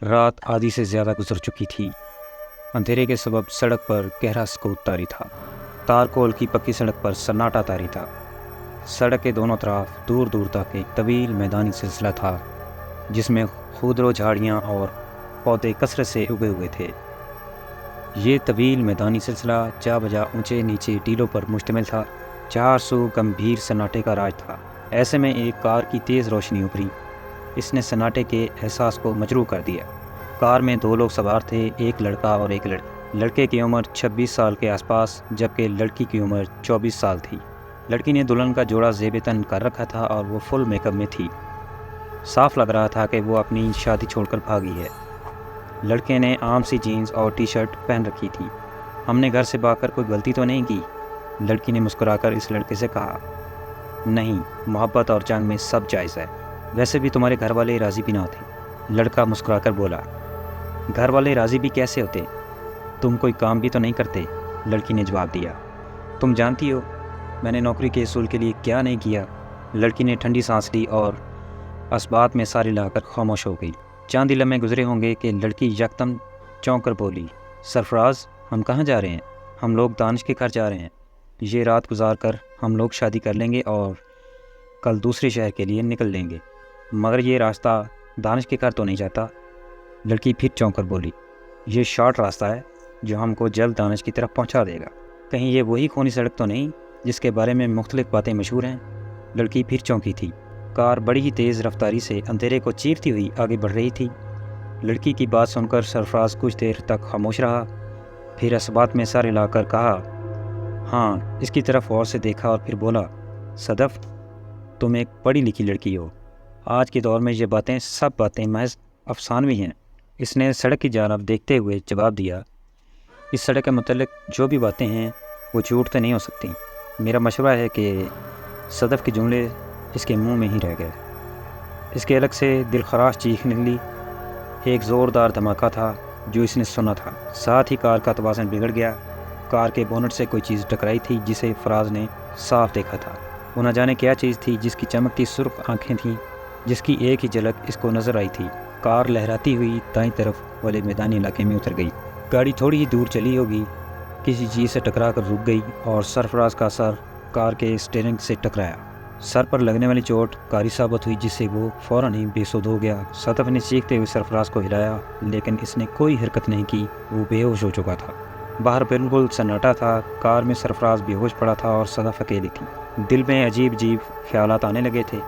رات آدھی سے زیادہ گزر چکی تھی۔ اندھیرے کے سبب سڑک پر گہرا سکوت طاری تھا۔ تارکول کی پکی سڑک پر سناٹا طاری تھا۔ سڑک کے دونوں طرف دور دور تک ایک طویل میدانی سلسلہ تھا جس میں خودرو جھاڑیاں اور پودے کثرت سے اگے ہوئے تھے۔ یہ طویل میدانی سلسلہ جا بجا اونچے نیچے ٹیلوں پر مشتمل تھا۔ چار سو گمبھیر سناٹے کا راج تھا۔ ایسے میں ایک کار کی تیز روشنی ابھری۔ اس نے سناٹے کے احساس کو مجروح کر دیا۔ کار میں دو لوگ سوار تھے، ایک لڑکا اور ایک لڑکی۔ لڑکے کی عمر 26 سال کے آس پاس جبکہ لڑکی کی عمر 24 سال تھی۔ لڑکی نے دلہن کا جوڑا زیب تن کر رکھا تھا اور وہ فل میک اپ میں تھی۔ صاف لگ رہا تھا کہ وہ اپنی شادی چھوڑ کر بھاگی ہے۔ لڑکے نے عام سی جینز اور ٹی شرٹ پہن رکھی تھی۔ ہم نے گھر سے بھاگ کر کوئی غلطی تو نہیں کی؟ لڑکی نے مسکرا کر اس لڑکے سے کہا۔ نہیں، محبت اور جنگ میں سب جائز ہے۔ ویسے بھی تمہارے گھر والے راضی بھی نہ ہوتے۔ لڑکا مسکرا کر بولا۔ گھر والے راضی بھی کیسے ہوتے؟ تم کوئی کام بھی تو نہیں کرتے؟ لڑکی نے جواب دیا۔ تم جانتی ہو میں نے نوکری کے اصول کے لیے کیا نہیں کیا؟ لڑکی نے ٹھنڈی سانس لی اور اسبات میں ساری لا کر خاموش ہو گئی۔ چاند لمحے گزرے ہوں گے کہ لڑکی یکدم چونک کر بولی، سرفراز، ہم کہاں جا رہے ہیں؟ ہم لوگ دانش کے گھر جا رہے ہیں۔ یہ رات گزار کر ہم لوگ شادی کر لیں گے اور کل دوسرے شہر کے لیے نکل لیں گے۔ مگر یہ راستہ دانش کے گھر تو نہیں جاتا؟ لڑکی پھر چونک کر بولی، یہ شارٹ راستہ ہے جو ہم کو جلد دانش کی طرف پہنچا دے گا۔ کہیں یہ وہی خونی سڑک تو نہیں جس کے بارے میں مختلف باتیں مشہور ہیں؟ لڑکی پھر چونکی تھی۔ کار بڑی ہی تیز رفتاری سے اندھیرے کو چیرتی ہوئی آگے بڑھ رہی تھی۔ لڑکی کی بات سن کر سرفراز کچھ دیر تک خاموش رہا، پھر اسبات میں سر ہلا کر کہا، ہاں، اس کی طرف غور سے دیکھا اور پھر بولا، صدف، تم ایک پڑھی لکھی لڑکی ہو۔ آج کے دور میں یہ باتیں سب باتیں محض افسانوی ہیں۔ اس نے سڑک کی جانب دیکھتے ہوئے جواب دیا، اس سڑک کے متعلق جو بھی باتیں ہیں وہ جھوٹ تو نہیں ہو سکتی۔ میرا مشورہ ہے کہ صدف کے جملے اس کے منہ میں ہی رہ گئے۔ اس کے الگ سے دلخراش چیخ نکلی۔ ایک زوردار دھماکہ تھا جو اس نے سنا تھا۔ ساتھ ہی کار کا توازن بگڑ گیا۔ کار کے بونٹ سے کوئی چیز ٹکرائی تھی جسے فراز نے صاف دیکھا تھا۔ وہ نہ جانے کیا چیز تھی جس کی چمکتی سرخ آنکھیں تھیں، جس کی ایک ہی جھلک اس کو نظر آئی تھی۔ کار لہراتی ہوئی دائیں طرف والے میدانی علاقے میں اتر گئی۔ گاڑی تھوڑی ہی دور چلی ہوگی، کسی چیز سے ٹکرا کر رک گئی اور سرفراز کا سر کار کے اسٹیئرنگ سے ٹکرایا۔ سر پر لگنے والی چوٹ کاری ثابت ہوئی جس سے وہ فوراً ہی بے سود ہو گیا۔ صدف نے چیختے ہوئے سرفراز کو ہلایا لیکن اس نے کوئی حرکت نہیں کی۔ وہ بے ہوش ہو چکا تھا۔ باہر بالکل سناٹا تھا۔ کار میں سرفراز بے ہوش پڑا تھا اور صدف اکیلی تھی۔ دل میں عجیب عجیب خیالات آنے لگے تھے۔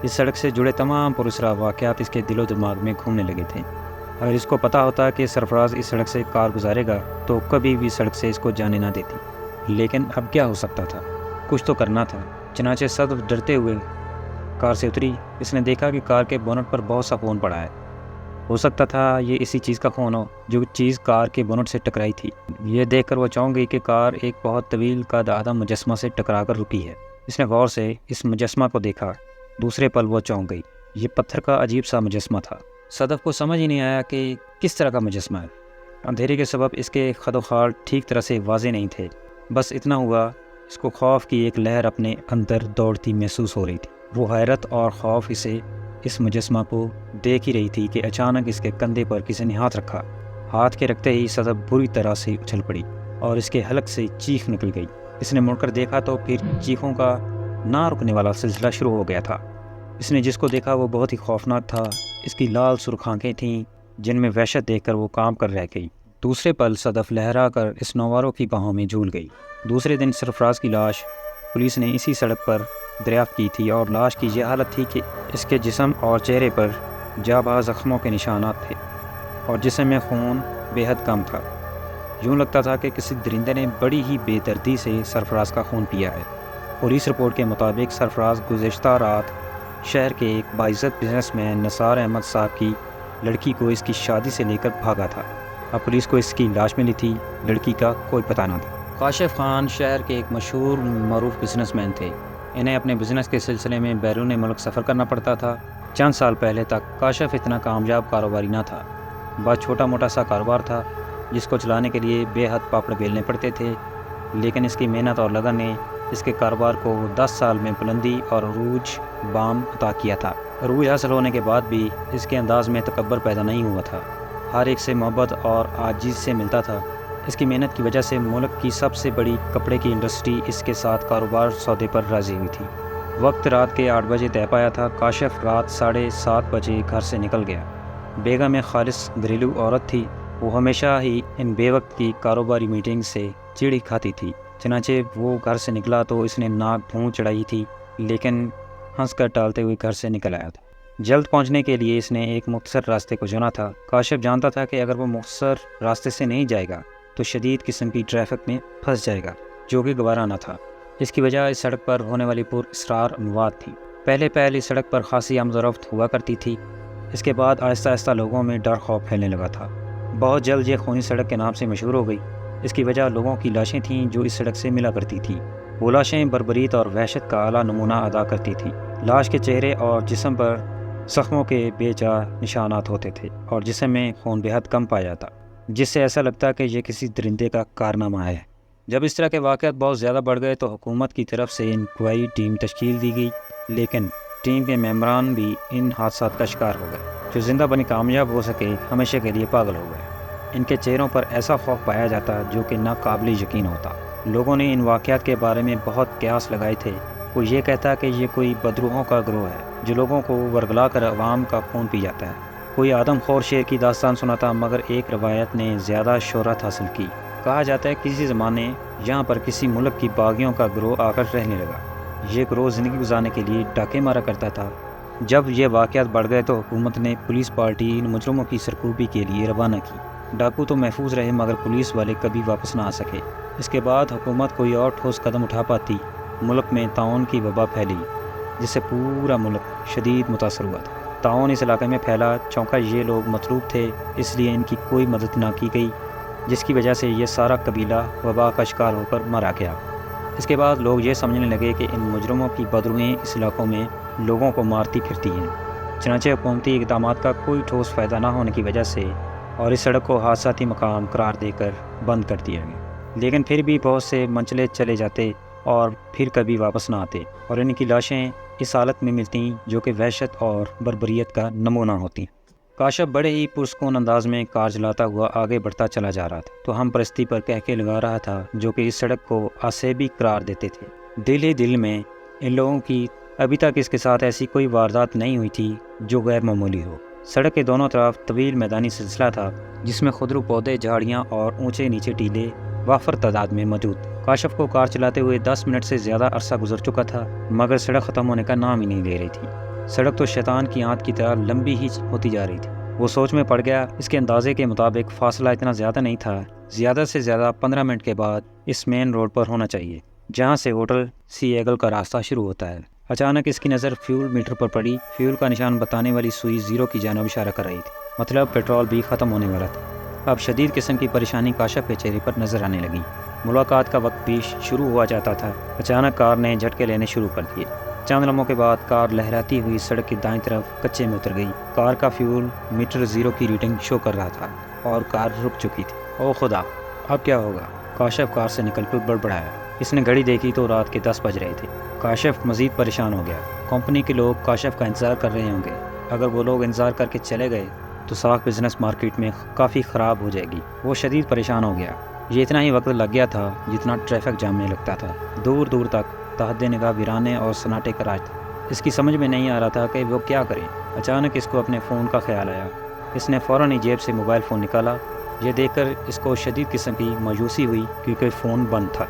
اس سڑک سے جڑے تمام پراسرار واقعات اس کے دل و دماغ میں گھومنے لگے تھے۔ اگر اس کو پتہ ہوتا کہ سرفراز اس سڑک سے کار گزارے گا تو کبھی بھی سڑک سے اس کو جانے نہ دیتی۔ لیکن اب کیا ہو سکتا تھا؟ کچھ تو کرنا تھا۔ چنانچہ صدف ڈرتے ہوئے کار سے اتری۔ اس نے دیکھا کہ کار کے بونٹ پر بہت سا خون پڑا ہے۔ ہو سکتا تھا یہ اسی چیز کا خون ہو جو چیز کار کے بونٹ سے ٹکرائی تھی۔ یہ دیکھ کر وہ چونک گئی کہ کار ایک بہت طویل قد آدم مجسمہ سے ٹکرا کر رکی ہے۔ اس نے غور سے اس مجسمہ کو دیکھا۔ دوسرے پل وہ چونک گئی۔ یہ پتھر کا عجیب سا مجسمہ تھا۔ صدف کو سمجھ ہی نہیں آیا کہ کس طرح کا مجسمہ ہے۔ اندھیرے کے سبب اس کے خد و خال ٹھیک طرح سے واضح نہیں تھے۔ بس اتنا ہوا، اس کو خوف کی ایک لہر اپنے اندر دوڑتی محسوس ہو رہی تھی۔ وہ حیرت اور خوف اسے اس مجسمہ کو دیکھ ہی رہی تھی کہ اچانک اس کے کندھے پر کسی نے ہاتھ رکھا۔ ہاتھ کے رکھتے ہی صدف بری طرح سے اچھل پڑی اور اس کے حلق سے چیخ نکل گئی۔ اس نے مڑ کر دیکھا تو پھر چیخوں کا نہ رکنے والا سلسلہ شروع ہو گیا تھا۔ اس نے جس کو دیکھا وہ بہت ہی خوفناک تھا۔ اس کی لال سرخ آنکھیں تھیں جن میں وحشت دیکھ کر وہ کام کر رہ گئی۔ دوسرے پل صدف لہرا کر اس نواروں کی باہوں میں جھول گئی۔ دوسرے دن سرفراز کی لاش پولیس نے اسی سڑک پر دریافت کی تھی اور لاش کی یہ حالت تھی کہ اس کے جسم اور چہرے پر جاں بحق زخموں کے نشانات تھے اور جسم میں خون بے حد کم تھا۔ یوں لگتا تھا کہ کسی درندے نے بڑی ہی بے دردی سے سرفراز کا خون پیا ہے۔ پولیس رپورٹ کے مطابق سرفراز گزشتہ رات شہر کے ایک باعزت بزنس مین نثار احمد صاحب کی لڑکی کو اس کی شادی سے لے کر بھاگا تھا۔ اب پولیس کو اس کی لاش ملی تھی، لڑکی کا کوئی پتہ نہ تھا۔ کاشف خان شہر کے ایک مشہور معروف بزنس مین تھے۔ انہیں اپنے بزنس کے سلسلے میں بیرون ملک سفر کرنا پڑتا تھا۔ چند سال پہلے تک کاشف اتنا کامیاب کاروباری نہ تھا۔ بس چھوٹا موٹا سا کاروبار تھا جس کو چلانے کے لیے بے حد پاپڑ بیلنے پڑتے تھے، لیکن اس کی محنت اور لگن نے اس کے کاروبار کو 10 سال میں بلندی اور عروج بام عطا کیا تھا۔ عروج حاصل ہونے کے بعد بھی اس کے انداز میں تکبر پیدا نہیں ہوا تھا، ہر ایک سے محبت اور عاجزی سے ملتا تھا۔ اس کی محنت کی وجہ سے ملک کی سب سے بڑی کپڑے کی انڈسٹری اس کے ساتھ کاروبار سودے پر راضی ہوئی تھی۔ وقت رات کے 8 بجے طے پایا تھا۔ کاشف رات 7:30 بجے گھر سے نکل گیا۔ بیگم میں خالص گھریلو عورت تھی، وہ ہمیشہ ہی ان بے وقت کی کاروباری میٹنگ سے چیڑی کھاتی تھی۔ چنانچہ وہ گھر سے نکلا تو اس نے ناک بھون چڑھائی تھی، لیکن ہنس کر ٹالتے ہوئے گھر سے نکل آیا تھا۔ جلد پہنچنے کے لیے اس نے ایک مختصر راستے کو چنا تھا۔ کاشف جانتا تھا کہ اگر وہ مختصر راستے سے نہیں جائے گا تو شدید قسم کی ٹریفک میں پھنس جائے گا، جو کہ گوارا نہ تھا۔ اس کی وجہ اس سڑک پر ہونے والی پر اسرار اموات تھی۔ پہلے اس سڑک پر خاصی آمد و رفت ہوا کرتی تھی، اس کے بعد آہستہ آہستہ لوگوں میں ڈر خوف پھیلنے لگا تھا۔ بہت جلد یہ خونی سڑک کے نام سے مشہور ہو گئی۔ اس کی وجہ لوگوں کی لاشیں تھیں جو اس سڑک سے ملا کرتی تھیں۔ وہ لاشیں بربریت اور وحشت کا اعلیٰ نمونہ ادا کرتی تھیں۔ لاش کے چہرے اور جسم پر زخموں کے بے جا نشانات ہوتے تھے اور جسم میں خون بہت کم پایا جاتا، جس سے ایسا لگتا کہ یہ کسی درندے کا کارنامہ ہے۔ جب اس طرح کے واقعات بہت زیادہ بڑھ گئے تو حکومت کی طرف سے انکوائری ٹیم تشکیل دی گئی، لیکن ٹیم کے ممبران بھی ان حادثات کا شکار ہو گئے۔ جو زندہ بنی کامیاب ہو سکے ہمیشہ کے لیے پاگل ہو گئے۔ ان کے چہروں پر ایسا خوف پایا جاتا جو کہ ناقابل یقین ہوتا۔ لوگوں نے ان واقعات کے بارے میں بہت قیاس لگائے تھے۔ کوئی یہ کہتا کہ یہ کوئی بدروحوں کا گروہ ہے جو لوگوں کو ورگلا کر عوام کا خون پی جاتا ہے۔ کوئی آدم خور شیر کی داستان سناتا، مگر ایک روایت نے زیادہ شہرت حاصل کی۔ کہا جاتا ہے کسی زمانے یہاں پر کسی ملک کی باغیوں کا گروہ آ کر رہنے لگا۔ یہ گروہ زندگی گزارنے کے لیے ڈاکے مارا کرتا تھا۔ جب یہ واقعات بڑھ گئے تو حکومت نے پولیس پارٹی ان مجرموں کی سرکوبی کے لیے روانہ کی۔ ڈاکو تو محفوظ رہے مگر پولیس والے کبھی واپس نہ آ سکے۔ اس کے بعد حکومت کوئی اور ٹھوس قدم اٹھا پاتی، ملک میں طاعون کی وبا پھیلی جس سے پورا ملک شدید متاثر ہوا تھا۔ طاعون اس علاقے میں پھیلا، چونکہ یہ لوگ مطلوب تھے اس لیے ان کی کوئی مدد نہ کی گئی، جس کی وجہ سے یہ سارا قبیلہ وبا کا شکار ہو کر مارا گیا۔ اس کے بعد لوگ یہ سمجھنے لگے کہ ان مجرموں کی بدروحیں اس علاقوں میں لوگوں کو مارتی پھرتی ہیں۔ چنانچہ حکومتی اقدامات کا کوئی ٹھوس فائدہ نہ ہونے کی وجہ سے اور اس سڑک کو حادثاتی مقام قرار دے کر بند کر دیا گیا۔ لیکن پھر بھی بہت سے منچلے چلے جاتے اور پھر کبھی واپس نہ آتے، اور ان کی لاشیں اس حالت میں ملتیں جو کہ وحشت اور بربریت کا نمونہ ہوتی۔ کاشف بڑے ہی پرسکون انداز میں کار چلاتا ہوا آگے بڑھتا چلا جا رہا تھا تو ہم پرستی پر کہکے لگا رہا تھا جو کہ اس سڑک کو آسیبی قرار دیتے تھے۔ دل ہی دل میں ان لوگوں کی ابھی تک اس کے ساتھ ایسی کوئی واردات نہیں ہوئی تھی جو غیر معمولی ہو۔ سڑک کے دونوں طرف طویل میدانی سلسلہ تھا جس میں خضرو پودے، جھاڑیاں اور اونچے نیچے ٹیلے وافر تعداد میں موجود۔ کاشف کو کار چلاتے ہوئے 10 منٹ سے زیادہ عرصہ گزر چکا تھا مگر سڑک ختم ہونے کا نام ہی نہیں لے رہی تھی۔ سڑک تو شیطان کی آنت کی طرح لمبی ہی ہوتی جا رہی تھی۔ وہ سوچ میں پڑ گیا، اس کے اندازے کے مطابق فاصلہ اتنا زیادہ نہیں تھا، زیادہ سے زیادہ 15 منٹ کے بعد اس مین روڈ پر ہونا چاہیے جہاں سے ہوٹل سی ایگل کا راستہ شروع ہوتا ہے۔ اچانک اس کی نظر فیول میٹر پر پڑی۔ فیول کا نشان بتانے والی سوئی 0 کی جانب اشارہ کر رہی تھی، مطلب پیٹرول بھی ختم ہونے والا تھا۔ اب شدید قسم کی پریشانی کاشف کے چہرے پر نظر آنے لگی۔ ملاقات کا وقت بھی شروع ہوا جاتا تھا۔ اچانک کار نے جھٹکے لینے شروع کر دیے۔ چند لمحوں کے بعد کار لہراتی ہوئی سڑک کی دائیں طرف کچے میں اتر گئی۔ کار کا فیول میٹر 0 کی ریڈنگ شو کر رہا تھا اور کار رک چکی تھی۔ او خدا، اب کیا ہوگا؟ کاشف کار سے نکل کر بڑبڑایا۔ اس نے گھڑی دیکھی تو رات کے 10 بج رہے تھے۔ کاشف مزید پریشان ہو گیا۔ کمپنی کے لوگ کاشف کا انتظار کر رہے ہوں گے۔ اگر وہ لوگ انتظار کر کے چلے گئے تو ساکھ بزنس مارکیٹ میں کافی خراب ہو جائے گی۔ وہ شدید پریشان ہو گیا۔ یہ اتنا ہی وقت لگ گیا تھا جتنا ٹریفک جام میں لگتا تھا۔ دور دور تک تحت نگاہ ویرانے اور سناٹے کا راج تھا۔ اس کی سمجھ میں نہیں آ رہا تھا کہ وہ کیا کرے۔ اچانک اس کو اپنے فون کا خیال آیا۔ اس نے فوراً ہی جیب سے موبائل فون نکالا۔ یہ دیکھ کر اس کو شدید قسم کی مایوسی ہوئی کیونکہ فون بند تھا۔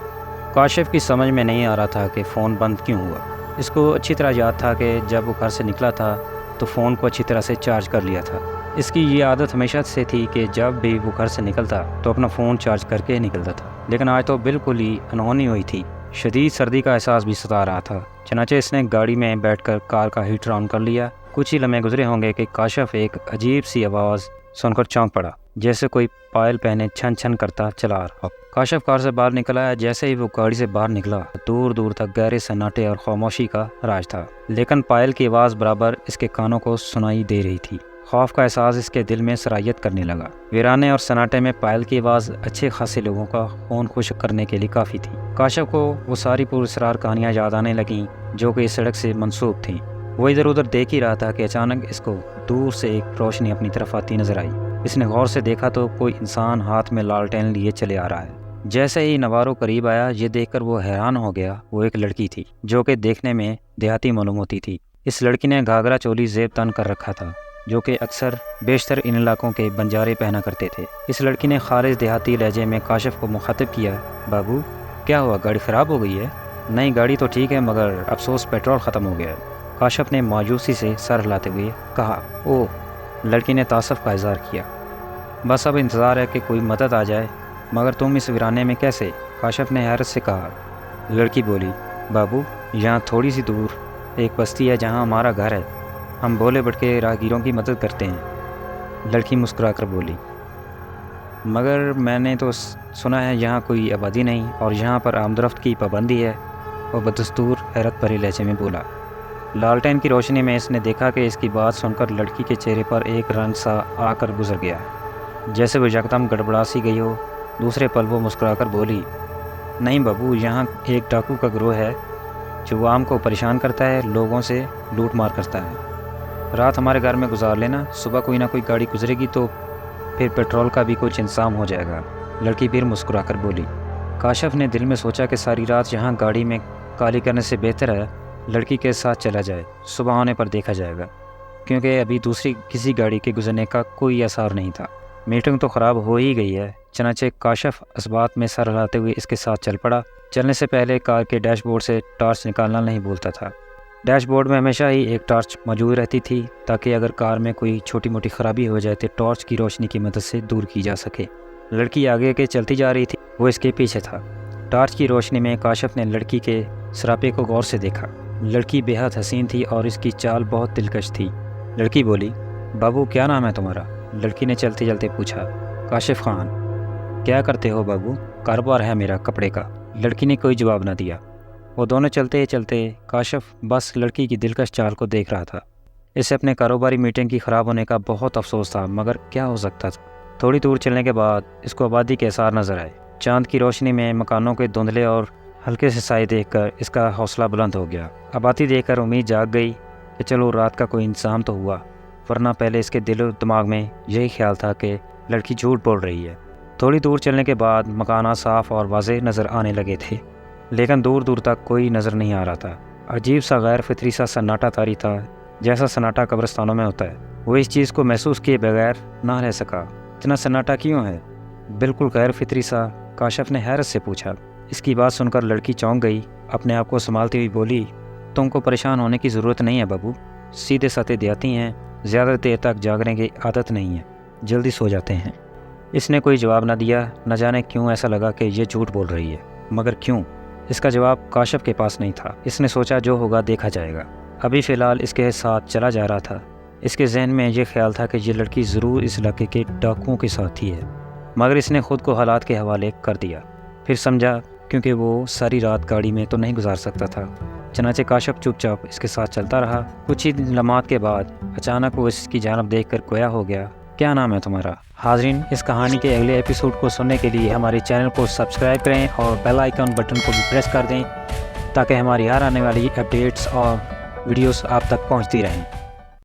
کاشف کی سمجھ میں نہیں آ رہا تھا کہ فون بند کیوں ہوا۔ اس کو اچھی طرح یاد تھا کہ جب وہ گھر سے نکلا تھا تو فون کو اچھی طرح سے چارج کر لیا تھا۔ اس کی یہ عادت ہمیشہ سے تھی کہ جب بھی وہ گھر سے نکلتا تو اپنا فون چارج کر کے نکلتا تھا، لیکن آج تو بالکل ہی انہونی ہوئی تھی۔ شدید سردی کا احساس بھی ستا رہا تھا۔ چنانچہ اس نے گاڑی میں بیٹھ کر کار کا ہیٹر آن کر لیا۔ کچھ ہی لمحے گزرے ہوں گے کہ کاشف ایک عجیب سی آواز سن کر چونک پڑا، جیسے کوئی پائل پہنے چھن چھن کرتا چلا رہا۔ کاشف کار سے باہر نکل آیا۔ جیسے ہی وہ گاڑی سے باہر نکلا دور دور تک گہرے سناٹے اور خاموشی کا راج تھا، لیکن پائل کی آواز برابر اس کے کانوں کو سنائی دے رہی تھی۔ خوف کا احساس اس کے دل میں سرایت کرنے لگا۔ ویرانے اور سناٹے میں پائل کی آواز اچھے خاصے لوگوں کا خون خشک کرنے کے لیے کافی تھی۔ کاشف کو وہ ساری پراسرار کہانیاں یاد آنے لگیں جو کہ اس سڑک سے منسوب تھیں۔ وہ ادھر ادھر دیکھ ہی رہا تھا کہ اچانک اس کو دور سے ایک روشنی اپنی طرف آتی نظر آئی۔ اس نے غور سے دیکھا تو کوئی انسان ہاتھ میں لالٹین لیے چلے آ رہا ہے۔ جیسے ہی نوارو قریب آیا، یہ دیکھ کر وہ حیران ہو گیا۔ وہ ایک لڑکی تھی جو کہ دیکھنے میں دیہاتی معلوم ہوتی تھی۔ اس لڑکی نے گھاگرا چولی زیب تن کر رکھا تھا، جو کہ اکثر بیشتر ان علاقوں کے بنجارے پہنا کرتے تھے۔ اس لڑکی نے خالص دیہاتی لہجے میں کاشف کو مخاطب کیا، بابو کیا ہوا، گاڑی خراب ہو گئی ہے؟ نہیں، گاڑی تو ٹھیک ہے مگر افسوس پیٹرول ختم ہو گیا ہے، کاشف نے مایوسی سے سر ہلاتے ہوئے کہا۔ اوہ، لڑکی نے تعصب کا اظہار کیا۔ بس اب انتظار ہے کہ کوئی مدد آ جائے، مگر تم اس ویرانے میں کیسے؟ کاشف نے حیرت سے کہا۔ لڑکی بولی، بابو یہاں تھوڑی سی دور ایک بستی ہے جہاں ہمارا گھر ہے، ہم بولے بٹکے راہگیروں کی مدد کرتے ہیں۔ لڑکی مسکرا کر بولی، مگر میں نے تو سنا ہے یہاں کوئی آبادی نہیں اور یہاں پر آمد و رفت کی پابندی ہے۔ وہ بدستور حیرت بھرے لہجے میں بولا۔ لالٹین کی روشنی میں اس نے دیکھا کہ اس کی بات سن کر لڑکی کے چہرے پر ایک رنگ سا آ کر گزر گیا، جیسے وہ یکدم گڑبڑا سی گئی ہو۔ دوسرے پل وہ مسکرا کر بولی، نہیں بابو، یہاں ایک ڈاکو کا گروہ ہے جو عوام کو پریشان کرتا ہے، لوگوں سے لوٹ مار کرتا ہے۔ رات ہمارے گھر میں گزار لینا، صبح کوئی نہ کوئی گاڑی گزرے گی تو پھر پیٹرول کا بھی کچھ انتظام ہو جائے گا۔ لڑکی پھر مسکرا کر بولی۔ کاشف نے دل میں سوچا کہ ساری رات یہاں گاڑی میں کالی کرنے سے بہتر ہے لڑکی کے ساتھ چلا جائے، صبح ہونے پر دیکھا جائے گا، کیونکہ ابھی دوسری کسی گاڑی کے گزرنے کا کوئی آثار نہیں تھا۔ میٹنگ تو خراب ہو ہی گئی ہے، چنانچہ کاشف اسبات میں سر ہلاتے ہوئے اس کے ساتھ چل پڑا۔ چلنے سے پہلے کار کے ڈیش بورڈ سے ٹارچ نکالنا نہیں بھولتا تھا۔ ڈیش بورڈ میں ہمیشہ ہی ایک ٹارچ موجود رہتی تھی تاکہ اگر کار میں کوئی چھوٹی موٹی خرابی ہو جائے تو ٹارچ کی روشنی کی مدد سے دور کی جا سکے۔ لڑکی آگے کے چلتی جا رہی تھی، وہ اس کے پیچھے تھا۔ ٹارچ کی روشنی میں کاشف نے لڑکی کے سراپے کو غور سے دیکھا۔ لڑکی بے حد حسین تھی اور اس کی چال بہت دلکش تھی۔ لڑکی بولی، بابو کیا نام ہے تمہارا؟ لڑکی نے چلتے چلتے پوچھا۔ کاشف خان۔ کیا کرتے ہو بابو؟ کاروبار ہے میرا کپڑے کا۔ لڑکی نے کوئی جواب نہ دیا۔ وہ دونوں چلتے چلتے کاشف بس لڑکی کی دلکش چال کو دیکھ رہا تھا۔ اسے اپنے کاروباری میٹنگ کی خراب ہونے کا بہت افسوس تھا، مگر کیا ہو سکتا تھا۔ تھوڑی دور چلنے کے بعد اس کو آبادی کے آثار نظر آئے۔ چاند کی روشنی میں مکانوں کے دھندلے اور ہلکے سے سائے دیکھ کر اس کا حوصلہ بلند ہو گیا۔ آبادی دیکھ کر امید جاگ گئی کہ چلو رات کا کوئی انتظام تو ہوا، ورنہ پہلے اس کے دل و دماغ میں یہی خیال تھا کہ لڑکی جھوٹ بول رہی ہے۔ تھوڑی دور چلنے کے بعد مکانات صاف اور واضح نظر آنے لگے تھے، لیکن دور دور تک کوئی نظر نہیں آ رہا تھا۔ عجیب سا غیر فطری سا سناٹا طاری تھا، جیسا سناٹا قبرستانوں میں ہوتا ہے۔ وہ اس چیز کو محسوس کیے بغیر نہ رہ سکا۔ اتنا سناٹا کیوں ہے؟ بالکل غیر فطری سا، کاشف نے حیرت سے پوچھا۔ اس کی بات سن کر لڑکی چونک گئی، اپنے آپ کو سنبھالتی ہوئی بولی، تم کو پریشان ہونے کی ضرورت نہیں ہے بابو، سیدھے سادے دیہاتی ہیں، زیادہ دیر تک جاگنے کی عادت نہیں ہے، جلدی سو جاتے ہیں۔ اس نے کوئی جواب نہ دیا۔ نہ جانے کیوں ایسا لگا کہ یہ جھوٹ بول رہی ہے، مگر کیوں؟ اس کا جواب کاشف کے پاس نہیں تھا۔ اس نے سوچا جو ہوگا دیکھا جائے گا۔ ابھی فی الحال اس کے ساتھ چلا جا رہا تھا۔ اس کے ذہن میں یہ خیال تھا کہ یہ لڑکی ضرور اس علاقے کے ڈاکوؤں کے ساتھ ہی ہے، مگر اس نے خود کو حالات کے حوالے کر دیا۔ پھر سمجھا کیونکہ وہ ساری رات گاڑی میں تو نہیں گزار سکتا تھا، چنانچہ کاشف چپ چاپ اس کے ساتھ چلتا رہا۔ کچھ ہی لمحات کے بعد اچانک وہ اس کی جانب دیکھ کر گویا ہو گیا۔ کیا نام ہے تمہارا؟ حاضرین، اس کہانی کے اگلے ایپیسوڈ کو سننے کے لیے ہمارے چینل کو سبسکرائب کریں اور بیل آئیکن بٹن کو بھی پریس کر دیں تاکہ ہماری ہر آنے والی اپڈیٹس اور ویڈیوز آپ تک پہنچتی رہیں۔